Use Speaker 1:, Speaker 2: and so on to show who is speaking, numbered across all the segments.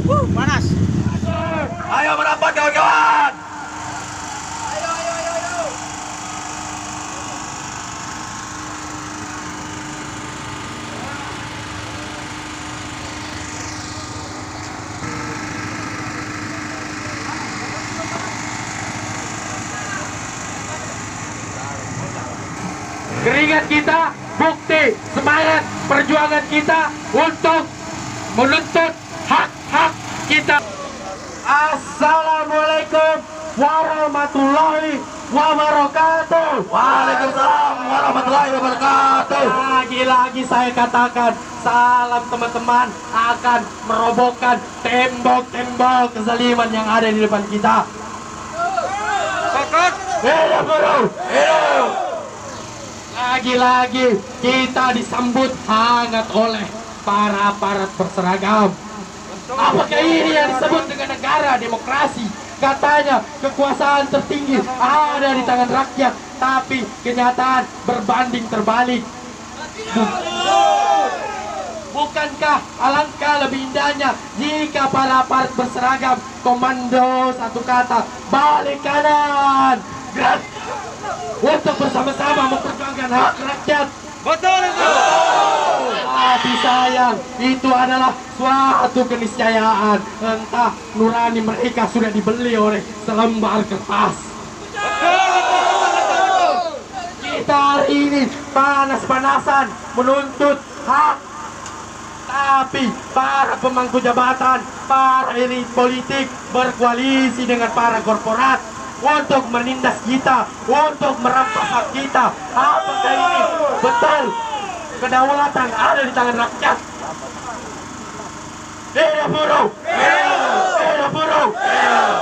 Speaker 1: Panas.
Speaker 2: Ayo merapat kawan-kawan.
Speaker 3: Keringat kita bukti semangat perjuangan kita untuk menuntut hak-hak kita. Assalamualaikum warahmatullahi wabarakatuh.
Speaker 2: Waalaikumsalam warahmatullahi wabarakatuh.
Speaker 3: Lagi-lagi saya katakan salam teman-teman akan merobohkan tembok-tembok kezaliman yang ada di depan kita. Hidup buruh!
Speaker 2: Hidup.
Speaker 3: Lagi-lagi kita disambut hangat oleh para aparat berseragam. Apakah ini yang disebut dengan negara demokrasi? Katanya kekuasaan tertinggi ada di tangan rakyat, tapi kenyataan berbanding terbalik. Bukankah alangkah lebih indahnya jika para aparat berseragam komando satu kata balik kanan gerak untuk bersama-sama memperjuangkan hak rakyat.
Speaker 1: Betul itu.
Speaker 3: Tapi sayang, itu adalah suatu keniscayaan. Entah nurani mereka sudah dibeli oleh selembar kertas. Kita hari ini panas-panasan menuntut hak. Tapi para pemangku jabatan, para elit politik berkoalisi dengan para korporat untuk menindas kita, untuk merampas hak kita. Apakah ini betul kedaulatan ada di tangan rakyat? Hidup buruh! Hidup buruh!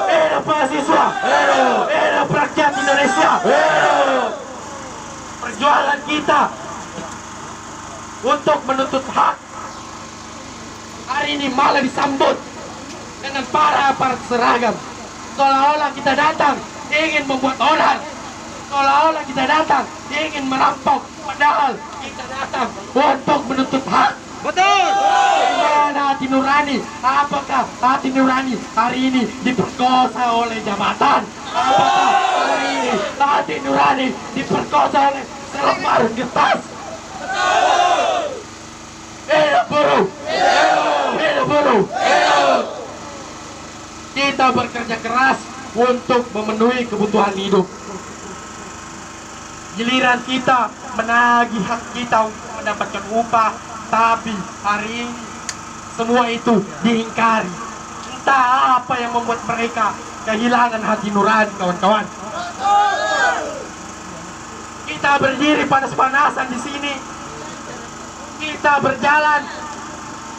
Speaker 3: Hidup mahasiswa! Hidup rakyat Indonesia! Perjuangan kita untuk menuntut hak hari ini malah disambut dengan para aparat seragam. Seolah-olah kita datang ingin membuat onar, seolah-olah kita datang ingin merampok, padahal kita datang untuk menuntut hak.
Speaker 1: Betul.
Speaker 3: Mana hati nurani? Apakah hati nurani hari ini diperkosa oleh jabatan? Apakah hari ini hati nurani diperkosa oleh selembar kertas? Hidup buruh! Hidup buruh! Kita bekerja keras untuk memenuhi kebutuhan hidup. Giliran kita menagih hak kita untuk mendapatkan upah, tapi hari ini semua itu diingkari. Entah apa yang membuat mereka kehilangan hati nurani, kawan-kawan. Kita berdiri panas-panasan di sini. Kita berjalan,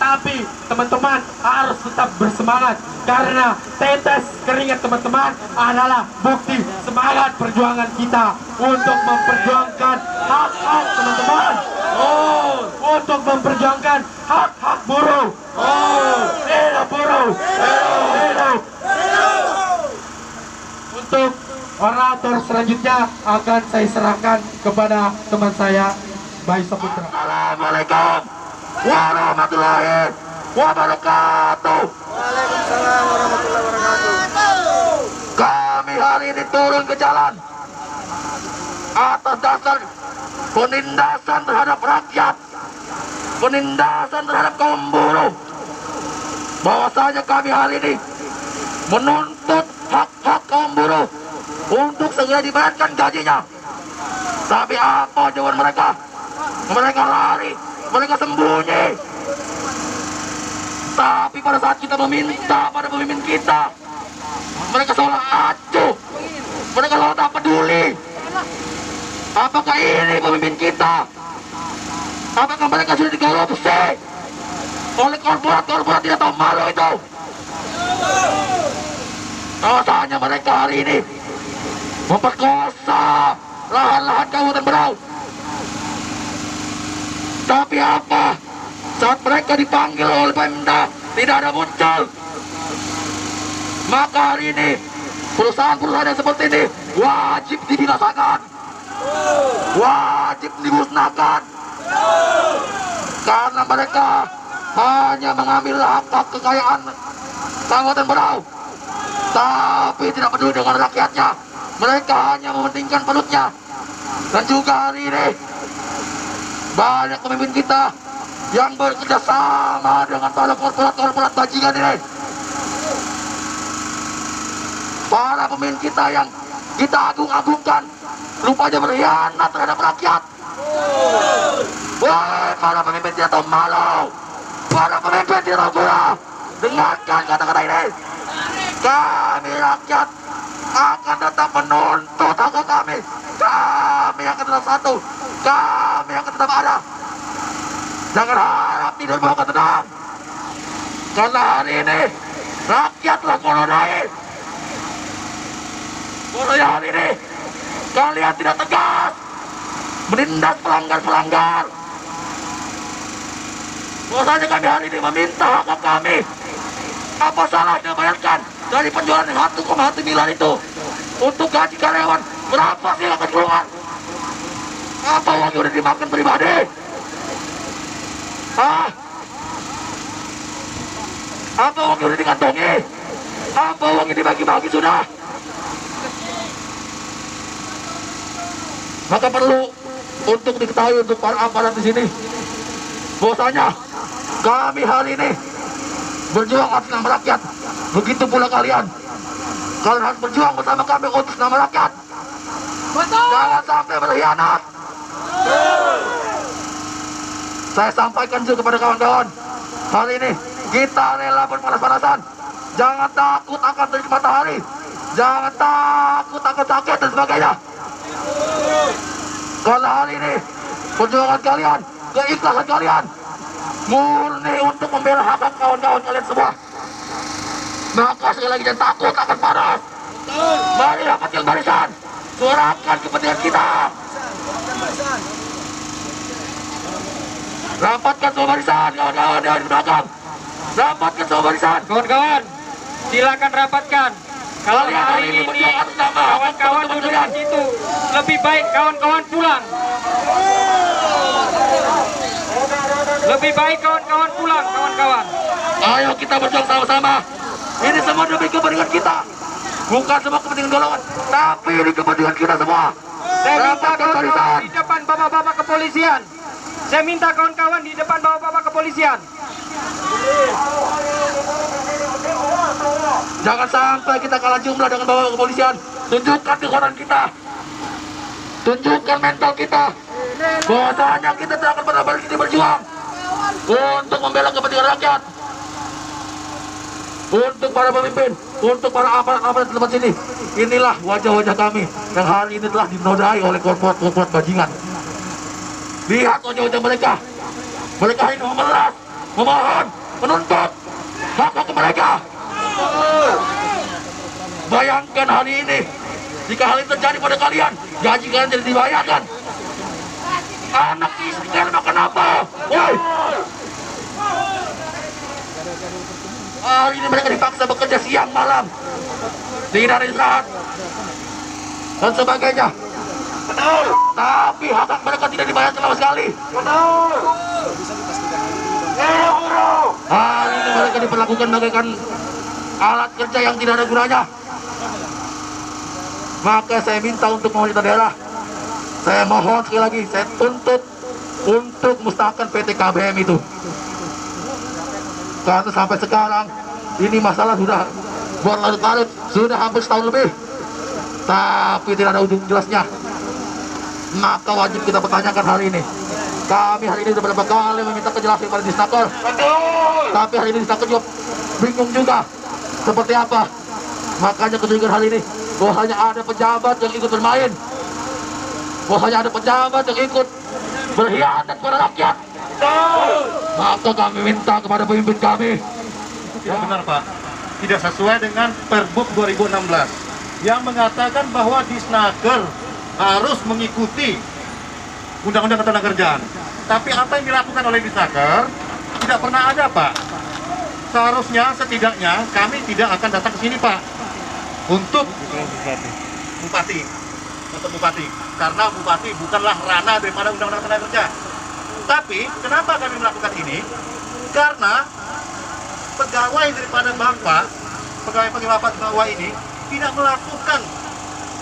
Speaker 3: tapi teman-teman harus tetap bersemangat karena tetes keringat teman-teman adalah bukti semangat perjuangan kita untuk memperjuangkan hak-hak teman-teman. Untuk memperjuangkan hak-hak buruh. Hidup buruh! Hidup! Untuk orator selanjutnya akan saya serahkan kepada teman saya, Bayu Saputra.
Speaker 2: Assalamualaikum warahmatullahi wabarakatuh.
Speaker 1: Waalaikumsalam warahmatullahi wabarakatuh.
Speaker 2: Kami hari ini turun ke jalan atas dasar penindasan terhadap rakyat, penindasan terhadap kaum buruh. Bahwasanya kami hari ini menuntut hak-hak kaum buruh untuk segera dibayarkan gajinya. Tapi apa jawaban mereka? Mereka lari, mereka sembunyi. Tapi pada saat kita meminta pada pemimpin kita, mereka seolah acuh, mereka seolah tak peduli. Apakah ini pemimpin kita? Apakah mereka sudah dikorupsi oleh korporat-korporat tidak tahu malu itu? Rasanya mereka hari ini memperkosa lahan-lahan Kabupaten Berau. Tapi apa? Saat mereka dipanggil oleh Pemda tidak ada muncul. Maka hari ini perusahaan-perusahaan yang seperti ini wajib dibinasakan, wajib dimusnahkan, karena mereka hanya mengambil hak kekayaan Kabupaten Berau, tapi tidak peduli dengan rakyatnya. Mereka hanya mementingkan perutnya. Dan juga hari ini banyak pemimpin kita yang bekerja sama dengan para korporat bajingan ini. Para pemimpin kita yang kita agung-agungkan rupanya berkhianat terhadap rakyat. Wah, para pemimpin tidak tahu malu, para pemimpin tidak tahu guna. Dengarkan kata-kata ini. Kami rakyat akan tetap menuntut hak kami. Kami akan tetap satu. Kami akan tetap ada. Jangan harap tidur bawa tenang. Karena hari ini rakyatlah koronai. Mulai hari ini kalian tidak tegas menindas pelanggar-pelanggar. Bahwasanya kami hari ini meminta hak kami. Apa salahnya bayarkan dari penjualan 1,1 miliar itu untuk gaji karyawan? Berapa sih akan keluar? Apa uang yang udah dimakan pribadi? Hah? Apa uang yang udah dikantongi? Apa uang yang dibagi-bagi sudah? Maka perlu untuk diketahui untuk para aparat di sini, bahwasanya kami hari ini berjuang atas nama rakyat. Begitu pula kalian. Kalian harus berjuang bersama kami untuk nama rakyat. Betul. Jangan sampai berkhianat. Saya sampaikan juga kepada kawan-kawan, hari ini kita rela berpanas-panasan. Jangan takut akan terik matahari. Jangan takut akan sakit dan sebagainya. Karena hari ini perjuangan kalian, keikhlasan kalian murni untuk membela hak kawan-kawan kalian semua. Maka sekali lagi jangan takut akan panas. Mari rapatkan barisan, suarakan kepentingan kita. Rapatkan semua barisan, kawan-kawan yang di belakang. Rapatkan semua barisan.
Speaker 1: Kawan-kawan, silakan rapatkan. Kalau hari ini kawan-kawan duduk di situ, lebih baik kawan-kawan pulang. Lebih baik kawan-kawan pulang, kawan-kawan.
Speaker 2: Ayo kita berjuang sama-sama. Ini semua demi kepentingan kita. Bukan semua kepentingan golongan, tapi ini kepentingan kita semua.
Speaker 1: Saya minta
Speaker 2: Rapatkan
Speaker 1: kawan-kawan
Speaker 2: barisan.
Speaker 1: di depan bapak-bapak kepolisian. Saya minta kawan-kawan di depan bapak-bapak kepolisian.
Speaker 2: Jangan sampai kita kalah jumlah dengan bapak kepolisian. Tunjukkan kekuatan kita. Tunjukkan mental kita. Bahwasanya kita tidak akan pernah berhenti berjuang untuk membela kepentingan rakyat. Untuk para pemimpin, untuk para aparat-aparat di tempat sini. Inilah wajah-wajah kami yang hari ini telah dinodai oleh korporat bajingan. Lihat wajah-wajah mereka. Mereka ini memelas, memohon, menuntut hak-hak mereka. Bayangkan hari ini, jika hal ini terjadi pada kalian, gaji kalian tidak dibayarkan. Anak istri kalian makan apa? Woi! Hari ini mereka dipaksa bekerja siang malam, tidak ada istirahat dan sebagainya. Betul. Tapi hak mereka tidak dibayar sama sekali. Betul. Hari ini mereka diperlakukan bagaikan alat kerja yang tidak ada gunanya. Maka saya minta untuk pemerintah daerah, saya mohon sekali lagi, saya tuntut untuk musnahkan PT KBM itu. Karena sampai sekarang ini masalah sudah berlarut-larut, sudah hampir setahun lebih, tapi tidak ada ujung jelasnya. Maka wajib kita pertanyakan hari ini. Kami hari ini sudah beberapa kali meminta kejelasan pada Disnaker. Tapi hari ini Disnaker juga bingung juga seperti apa. Makanya kecurigaan hari ini bahwasanya ada pejabat yang ikut bermain, bahwasanya ada pejabat yang ikut berkhianat kepada rakyat. Maka kami minta kepada pemimpin kami.
Speaker 4: Ya benar Pak, tidak sesuai dengan Perbuk 2016 yang mengatakan bahwa Disnaker harus mengikuti Undang-Undang Ketenagakerjaan. Tapi apa yang dilakukan oleh Disnaker tidak pernah ada Pak. Seharusnya setidaknya kami tidak akan datang ke sini Pak untuk bupati, karena bupati bukanlah ranah daripada Undang-Undang Ketenagakerjaan. Tapi kenapa kami melakukan ini? karena pegawai daripada Bapak, pegawai Bapak ini tidak melakukan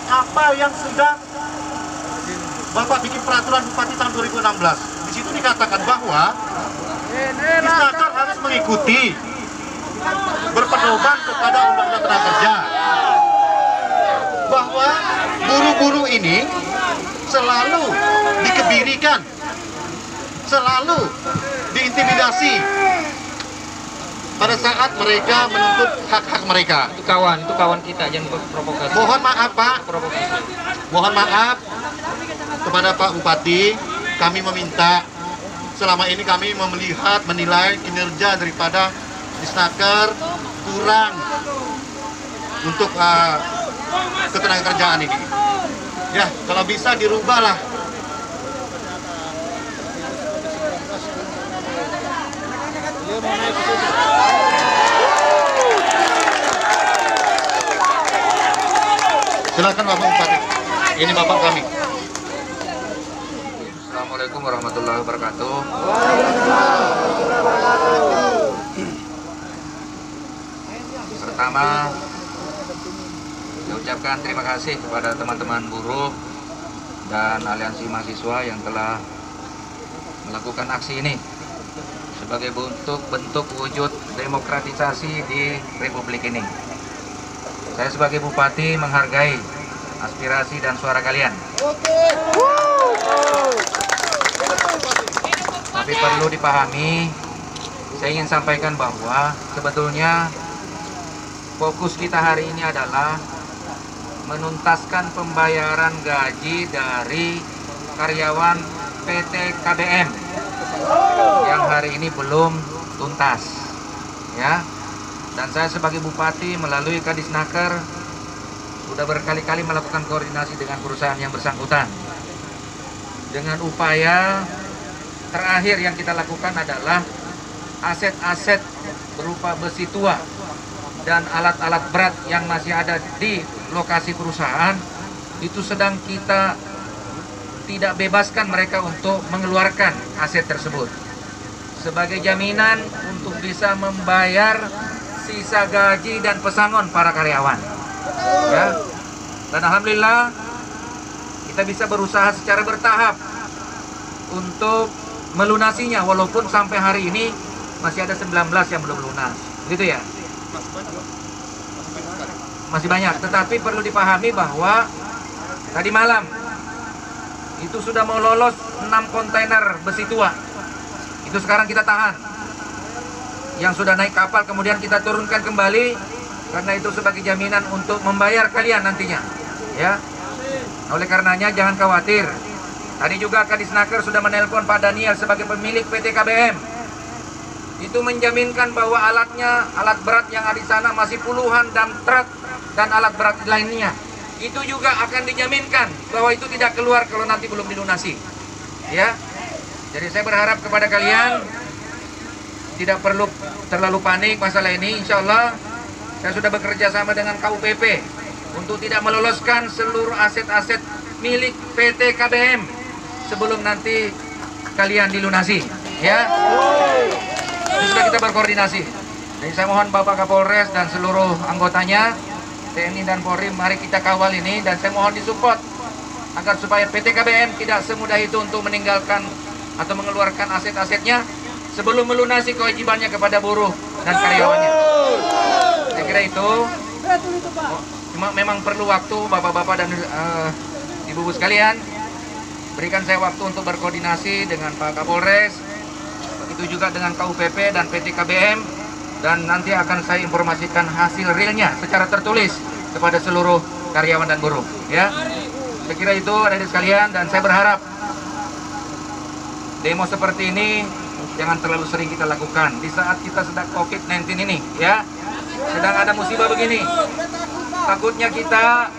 Speaker 4: apa yang sudah Bapak bikin peraturan Bupati tahun 2016. Di situ dikatakan bahwa Disnaker harus mengikuti berpedoman kepada Undang-Undang Tenaga Kerja, bahwa buruh-buruh ini selalu dikebirikan, selalu diintimidasi pada saat mereka menuntut hak-hak mereka.
Speaker 1: Itu kawan kita jangan provokasi.
Speaker 4: Mohon maaf Pak,
Speaker 1: Provokasi.
Speaker 4: mohon maaf kepada Pak Bupati, kami meminta, selama ini kami melihat, menilai kinerja daripada Disnaker kurang untuk ketenagakerjaan ini. Ya, kalau bisa dirubahlah. Silakan Bapak Bupati. Ini Bapak kami.
Speaker 5: Assalamualaikum warahmatullahi wabarakatuh. Pertama, saya ucapkan terima kasih kepada teman-teman buruh dan aliansi mahasiswa yang telah melakukan aksi ini sebagai bentuk wujud demokratisasi di Republik ini. Saya sebagai Bupati menghargai aspirasi dan suara kalian. Tapi perlu dipahami, saya ingin sampaikan bahwa sebetulnya fokus kita hari ini adalah menuntaskan pembayaran gaji dari karyawan PT KBM yang hari ini belum tuntas, ya. Dan saya sebagai Bupati melalui Kadisnaker sudah berkali-kali melakukan koordinasi dengan perusahaan yang bersangkutan. Dengan upaya terakhir yang kita lakukan adalah aset-aset berupa besi tua dan alat-alat berat yang masih ada di lokasi perusahaan itu sedang kita tidak bebaskan mereka untuk mengeluarkan aset tersebut sebagai jaminan untuk bisa membayar sisa gaji dan pesangon para karyawan, ya. Dan alhamdulillah kita bisa berusaha secara bertahap untuk melunasinya, walaupun sampai hari ini masih ada 19 yang belum lunas, gitu ya. Masih banyak, tetapi perlu dipahami bahwa tadi malam itu sudah mau lolos 6 kontainer besi tua. Itu sekarang kita tahan. Yang sudah naik kapal kemudian kita turunkan kembali karena itu sebagai jaminan untuk membayar kalian nantinya, ya. Oleh karenanya jangan khawatir. Tadi juga Kadisnaker sudah menelpon Pak Daniel sebagai pemilik PT KBM. Itu menjaminkan bahwa alat berat yang ada di sana masih puluhan dan truk dan alat berat lainnya. Itu juga akan dijaminkan bahwa itu tidak keluar kalau nanti belum dilunasi, ya. Jadi saya berharap kepada kalian tidak perlu terlalu panik masalah ini. Insya Allah saya sudah bekerja sama dengan KUPP untuk tidak meloloskan seluruh aset-aset milik PT KBM sebelum nanti kalian dilunasi, ya. Itu sudah kita berkoordinasi. Jadi saya mohon Bapak Kapolres dan seluruh anggotanya TNI dan Polri, mari kita kawal ini dan saya mohon disupport agar supaya PT KBM tidak semudah itu untuk meninggalkan atau mengeluarkan aset-asetnya sebelum melunasi kewajibannya kepada buruh dan karyawannya. Saya kira itu memang perlu waktu Bapak-bapak dan Ibu-ibu sekalian. Berikan saya waktu untuk berkoordinasi dengan Pak Kapolres, begitu juga dengan KUPP dan PT KBM, dan nanti akan saya informasikan hasil realnya secara tertulis kepada seluruh karyawan dan buruh, ya. Saya kira itu adik-adik sekalian, dan saya berharap demo seperti ini jangan terlalu sering kita lakukan di saat kita sedang COVID-19 ini, ya. Sedang ada musibah begini, takutnya kita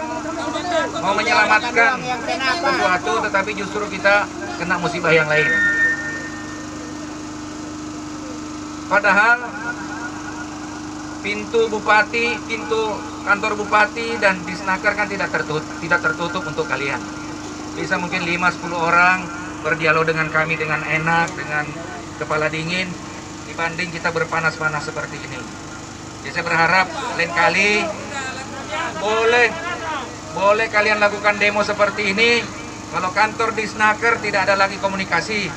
Speaker 5: mau menyelamatkan sesuatu tetapi justru kita kena musibah yang lain. Padahal pintu bupati, pintu kantor bupati dan Disnaker kan tidak tertutup untuk kalian. Bisa mungkin 5-10 orang berdialog dengan kami dengan enak, dengan kepala dingin. dibanding kita berpanas-panas seperti ini. Jadi saya berharap lain kali boleh kalian lakukan demo seperti ini. Kalau kantor Disnaker tidak ada lagi komunikasi,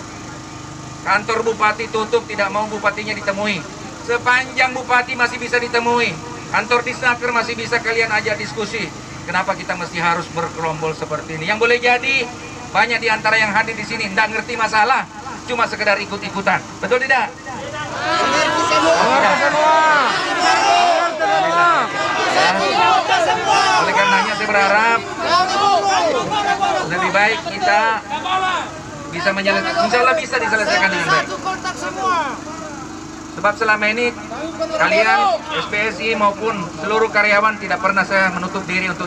Speaker 5: kantor bupati tutup, tidak mau bupatinya ditemui. Sepanjang bupati masih bisa ditemui, kantor Disnaker masih bisa kalian ajak diskusi. Kenapa kita mesti harus bergerombol seperti ini? Yang boleh jadi banyak di antara yang hadir di sini tidak ngerti masalah, cuma sekedar ikut-ikutan. Betul tidak? Oleh karenanya saya berharap lebih baik kita bisa menyelesaikan, insya Allah bisa diselesaikan dengan baik. Sebab selama ini kalian SPSI maupun seluruh karyawan tidak pernah saya menutup diri untuk